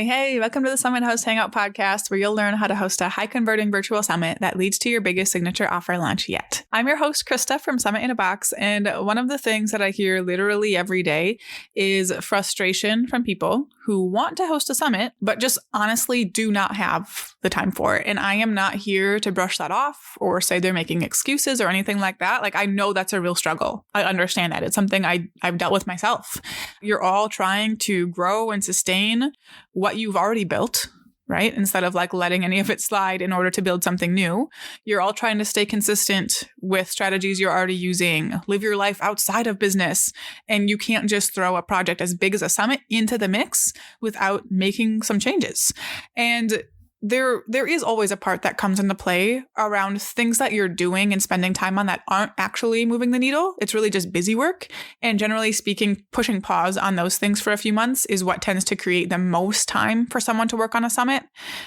Hey, welcome to the Summit Host Hangout podcast, where you'll learn how to host a high converting virtual summit that leads to your biggest signature offer launch yet. I'm your host, Krista from Summit in a Box. And one of the things that I hear literally every day is frustration from people who want to host a summit, but just honestly do not have the time for it. And I am not here to brush that off or say they're making excuses or anything like that. Like, I know that's a real struggle. I understand that. It's something I've dealt with myself. You're all trying to grow and sustain what you've already built, right? Instead of like letting any of it slide in order to build something new. You're all trying to stay consistent with strategies you're already using, live your life outside of business. And you can't just throw a project as big as a summit into the mix without making some changes. And there is always a part that comes into play around things that you're doing and spending time on that aren't actually moving the needle. It's really just busy work. And generally speaking, pushing pause on those things for a few months is what tends to create the most time for someone to work on a summit.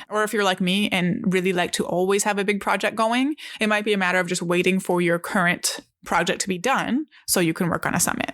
Or if you're like me and really like to always have a big project going, it might be a matter of just waiting for your current project to be done so you can work on a summit.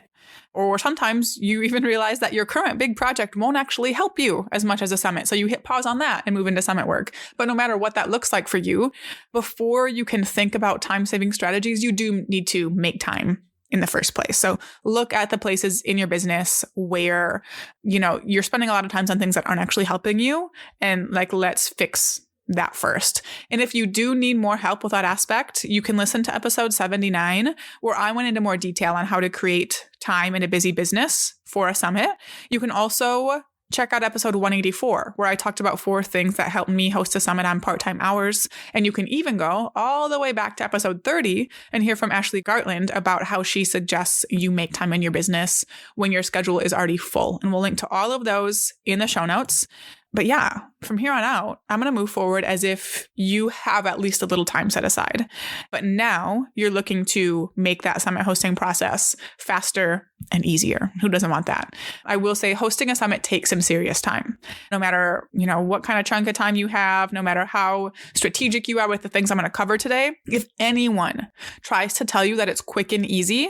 Or sometimes you even realize that your current big project won't actually help you as much as a summit. So you hit pause on that and move into summit work. But no matter what that looks like for you, before you can think about time-saving strategies, you do need to make time in the first place. So look at the places in your business where, you're spending a lot of time on things that aren't actually helping you, and let's fix that first. And if you do need more help with that aspect, you can listen to episode 79, where I went into more detail on how to create time in a busy business for a summit. You can also check out episode 184, where I talked about 4 things that helped me host a summit on part-time hours. And you can even go all the way back to episode 30 and hear from Ashley Gartland about how she suggests you make time in your business when your schedule is already full. And we'll link to all of those in the show notes. But yeah, from here on out, I'm going to move forward as if you have at least a little time set aside. But now you're looking to make that summit hosting process faster and easier. Who doesn't want that? I will say hosting a summit takes some serious time. No matter, what kind of chunk of time you have, no matter how strategic you are with the things I'm going to cover today, if anyone tries to tell you that it's quick and easy,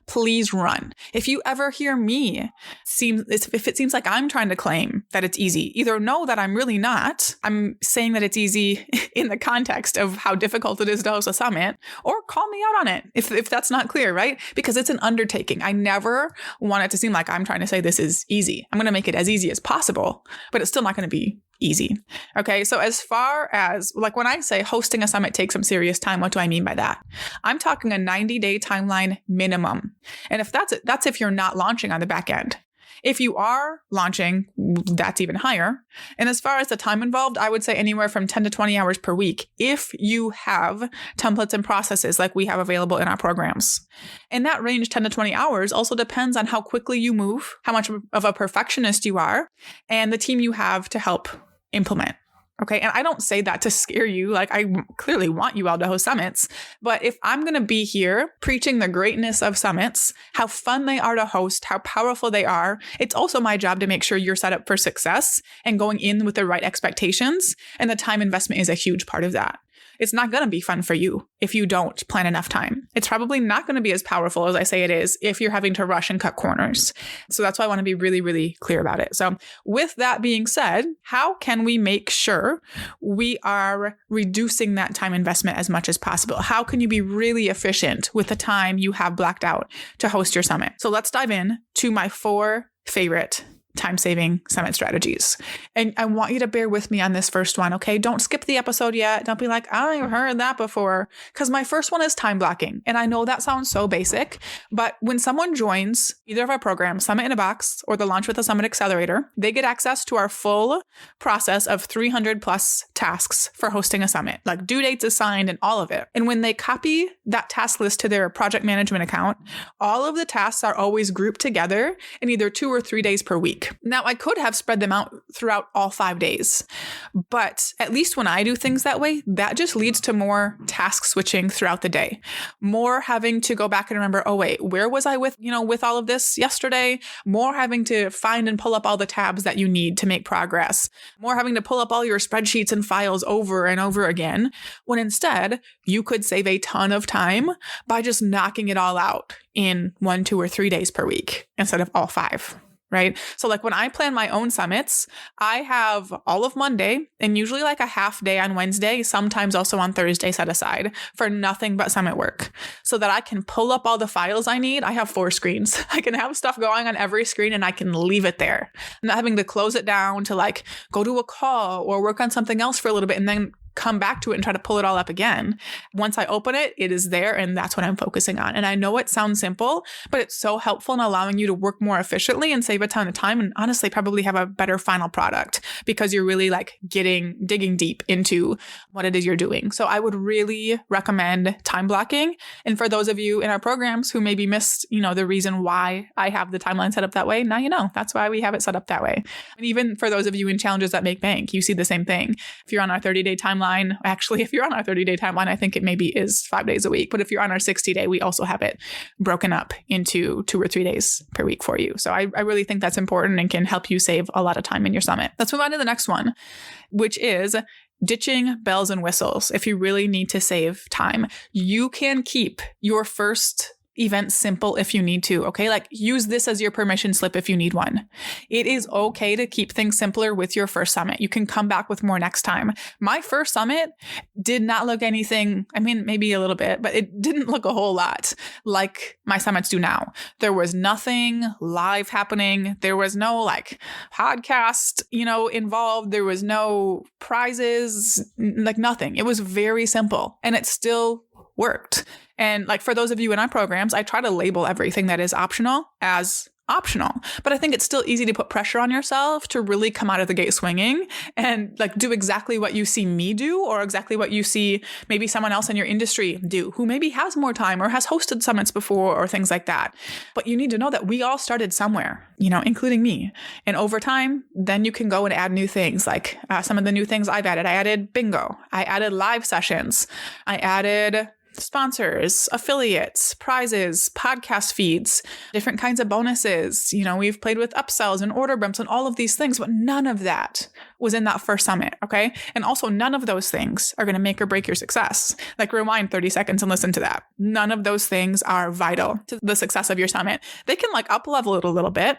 please run. If you ever hear me, if it seems like I'm trying to claim that it's easy, either know that I'm really not. I'm saying that it's easy in the context of how difficult it is to host a summit, or call me out on it if that's not clear, right? Because it's an undertaking. I never want it to seem like I'm trying to say this is easy. I'm going to make it as easy as possible, but it's still not going to be easy. Okay. So as far as when I say hosting a summit takes some serious time, what do I mean by that? I'm talking a 90-day timeline minimum. And if that's if you're not launching on the back end. If you are launching, that's even higher. And as far as the time involved, I would say anywhere from 10 to 20 hours per week if you have templates and processes like we have available in our programs. And that range, 10 to 20 hours, also depends on how quickly you move, how much of a perfectionist you are, and the team you have to help implement. Okay. And I don't say that to scare you. I clearly want you all to host summits. But if I'm going to be here preaching the greatness of summits, how fun they are to host, how powerful they are, it's also my job to make sure you're set up for success and going in with the right expectations. And the time investment is a huge part of that. It's not going to be fun for you if you don't plan enough time. It's probably not going to be as powerful as I say it is if you're having to rush and cut corners. So that's why I want to be really, really clear about it. So with that being said, how can we make sure we are reducing that time investment as much as possible? How can you be really efficient with the time you have blacked out to host your summit? So let's dive in to my 4 favorite time-saving summit strategies. And I want you to bear with me on this first one, okay? Don't skip the episode yet. Don't be like, I've heard that before. Because my first one is time blocking. And I know that sounds so basic, but when someone joins either of our programs, Summit in a Box or the Launch with a Summit Accelerator, they get access to our full process of 300 plus tasks for hosting a summit, like due dates assigned and all of it. And when they copy that task list to their project management account, all of the tasks are always grouped together in either 2 or 3 days per week. Now, I could have spread them out throughout all 5 days, but at least when I do things that way, that just leads to more task switching throughout the day, more having to go back and remember, oh wait, where was I with all of this yesterday? More having to find and pull up all the tabs that you need to make progress, more having to pull up all your spreadsheets and files over and over again, when instead you could save a ton of time by just knocking it all out in 1, 2, or 3 days per week instead of all 5. right? So like when I plan my own summits, I have all of Monday and usually like a half day on Wednesday, sometimes also on Thursday set aside for nothing but summit work so that I can pull up all the files I need. I have 4 screens. I can have stuff going on every screen and I can leave it there. I'm not having to close it down to like go to a call or work on something else for a little bit and then come back to it and try to pull it all up again. Once I open it, it is there and that's what I'm focusing on. And I know it sounds simple, but it's so helpful in allowing you to work more efficiently and save a ton of time and honestly probably have a better final product because you're really like digging deep into what it is you're doing. So I would really recommend time blocking. And for those of you in our programs who maybe missed, the reason why I have the timeline set up that way, now you know. That's why we have it set up that way. And even for those of you in Challenges That Make Bank, you see the same thing. If you're on our 30-day timeline, actually, if you're on our 30-day timeline, I think it maybe is 5 days a week. But if you're on our 60-day, we also have it broken up into 2 or 3 days per week for you. So I really think that's important and can help you save a lot of time in your summit. Let's move on to the next one, which is ditching bells and whistles. If you really need to save time, you can keep your first event simple if you need to, okay? Like use this as your permission slip if you need one. It is okay to keep things simpler with your first summit. You can come back with more next time. My first summit did not look anything, maybe a little bit, but it didn't look a whole lot like my summits do now. There was nothing live happening. There was no like podcast, involved. There was no prizes, like nothing. It was very simple and it still worked. And like for those of you in our programs, I try to label everything that is optional as optional, but I think it's still easy to put pressure on yourself to really come out of the gate swinging and like do exactly what you see me do or exactly what you see maybe someone else in your industry do who maybe has more time or has hosted summits before or things like that. But you need to know that we all started somewhere, including me. And over time, then you can go and add new things like some of the new things I've added. I added bingo. I added live sessions. I added sponsors, affiliates, prizes, podcast feeds, different kinds of bonuses. We've played with upsells and order bumps and all of these things, but none of that was in that first summit. Okay. And also none of those things are going to make or break your success. Like rewind 30 seconds and listen to that. None of those things are vital to the success of your summit. They can like up level it a little bit.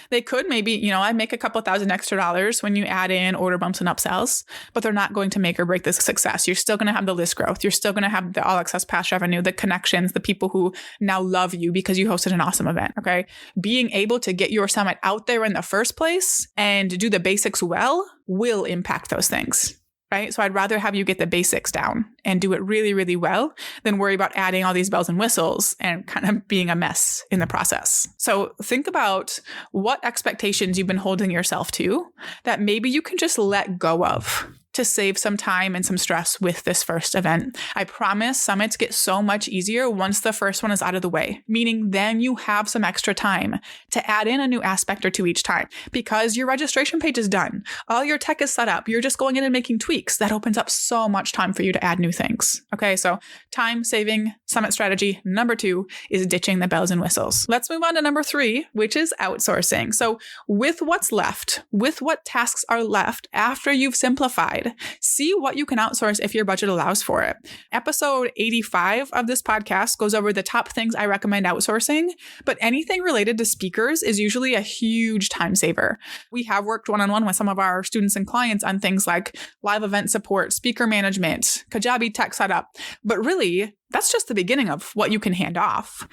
They could maybe, I make a couple $1,000 extra when you add in order bumps and upsells, but they're not going to make or break the success. You're still going to have the list growth. You're still going to have the all access pass revenue, the connections, the people who now love you because you hosted an awesome event. Okay. Being able to get your summit out there in the first place and do the basics well will impact those things, right? So I'd rather have you get the basics down and do it really, really well than worry about adding all these bells and whistles and kind of being a mess in the process. So think about what expectations you've been holding yourself to that maybe you can just let go of to save some time and some stress with this first event. I promise summits get so much easier once the first one is out of the way, meaning then you have some extra time to add in a new aspect or two each time because your registration page is done. All your tech is set up. You're just going in and making tweaks. That opens up so much time for you to add new things. Okay, so time saving summit strategy number 2 is ditching the bells and whistles. Let's move on to number 3, which is outsourcing. So with what's left, with what tasks are left after you've simplified, see what you can outsource if your budget allows for it. Episode 85 of this podcast goes over the top things I recommend outsourcing, but anything related to speakers is usually a huge time saver. We have worked one-on-one with some of our students and clients on things like live event support, speaker management, Kajabi tech setup, but really that's just the beginning of what you can hand off.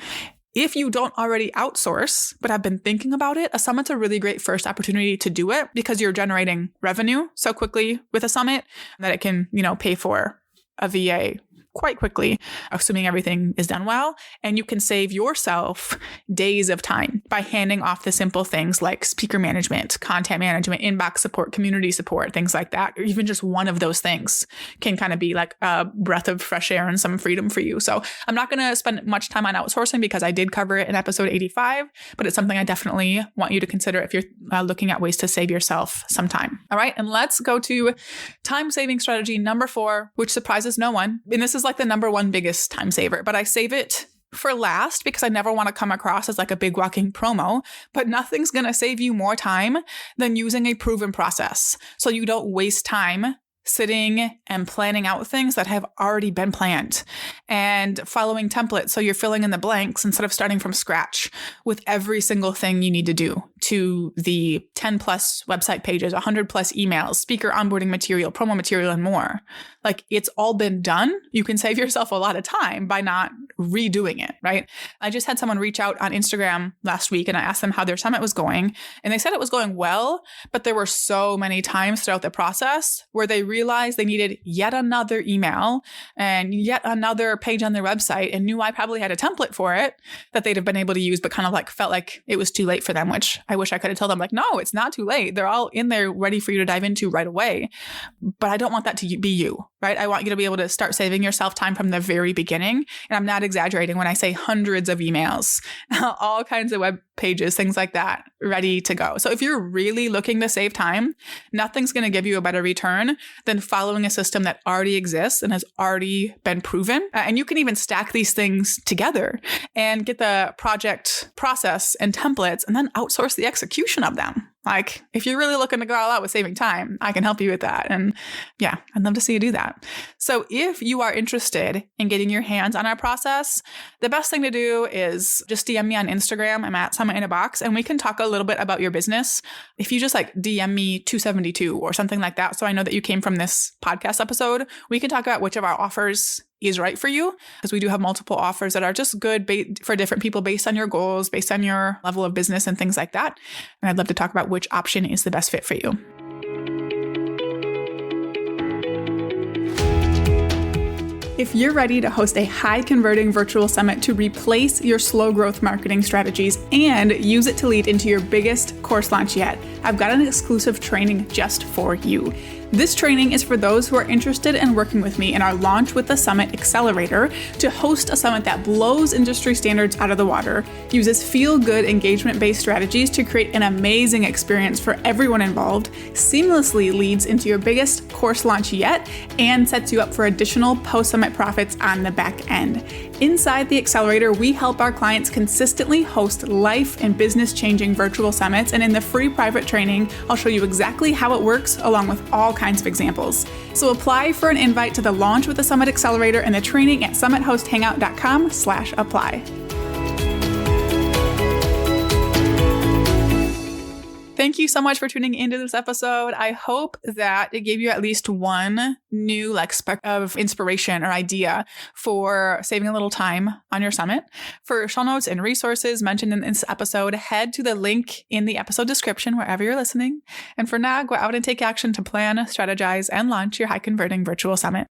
If you don't already outsource, but have been thinking about it, a summit's a really great first opportunity to do it because you're generating revenue so quickly with a summit that it can, pay for a VA quite quickly, assuming everything is done well. And you can save yourself days of time by handing off the simple things like speaker management, content management, inbox support, community support, things like that. Or even just one of those things can kind of be like a breath of fresh air and some freedom for you. So I'm not going to spend much time on outsourcing because I did cover it in episode 85, but it's something I definitely want you to consider if you're looking at ways to save yourself some time. All right. And let's go to time saving strategy number 4, which surprises no one. And this is like the number 1 biggest time saver, but I save it for last because I never want to come across as like a big walking promo, but nothing's going to save you more time than using a proven process. So you don't waste time sitting and planning out things that have already been planned and following templates. So you're filling in the blanks instead of starting from scratch with every single thing you need to do to the 10 plus website pages, 100 plus emails, speaker onboarding material, promo material, and more. Like, it's all been done. You can save yourself a lot of time by not redoing it, right? I just had someone reach out on Instagram last week and I asked them how their summit was going. And they said it was going well, but there were so many times throughout the process where they realized they needed yet another email and yet another page on their website and knew I probably had a template for it that they'd have been able to use, but kind of like felt like it was too late for them, which I wish I could have told them, like, no, it's not too late. They're all in there ready for you to dive into right away. But I don't want that to be you, right? I want you to be able to start saving yourself time from the very beginning. And I'm not exaggerating when I say hundreds of emails, all kinds of web pages, things like that, ready to go. So if you're really looking to save time, nothing's going to give you a better return than following a system that already exists and has already been proven. And you can even stack these things together and get the project process and templates and then outsource the execution of them. Like, if you're really looking to go all out with saving time, I can help you with that. And yeah, I'd love to see you do that. So if you are interested in getting your hands on our process, the best thing to do is just DM me on Instagram. I'm at Summit in a Box, and we can talk a little bit about your business. If you just like DM me 272 or something like that, so I know that you came from this podcast episode, we can talk about which of our offers is right for you, because we do have multiple offers that are just good for different people based on your goals, based on your level of business and things like that. And I'd love to talk about which option is the best fit for you. If you're ready to host a high converting virtual summit to replace your slow growth marketing strategies and use it to lead into your biggest course launch yet, I've got an exclusive training just for you. This training is for those who are interested in working with me in our Launch with the Summit Accelerator to host a summit that blows industry standards out of the water, uses feel-good engagement-based strategies to create an amazing experience for everyone involved, seamlessly leads into your biggest course launch yet, and sets you up for additional post-summit profits on the back end. Inside the Accelerator, we help our clients consistently host life and business-changing virtual summits, and in the free private training, I'll show you exactly how it works along with all kinds of examples. So apply for an invite to the Launch with the Summit Accelerator and the training at summithosthangout.com/apply. Thank you so much for tuning into this episode. I hope that it gave you at least one new speck of inspiration or idea for saving a little time on your summit. For show notes and resources mentioned in this episode, head to the link in the episode description wherever you're listening. And for now, go out and take action to plan, strategize, and launch your high converting virtual summit.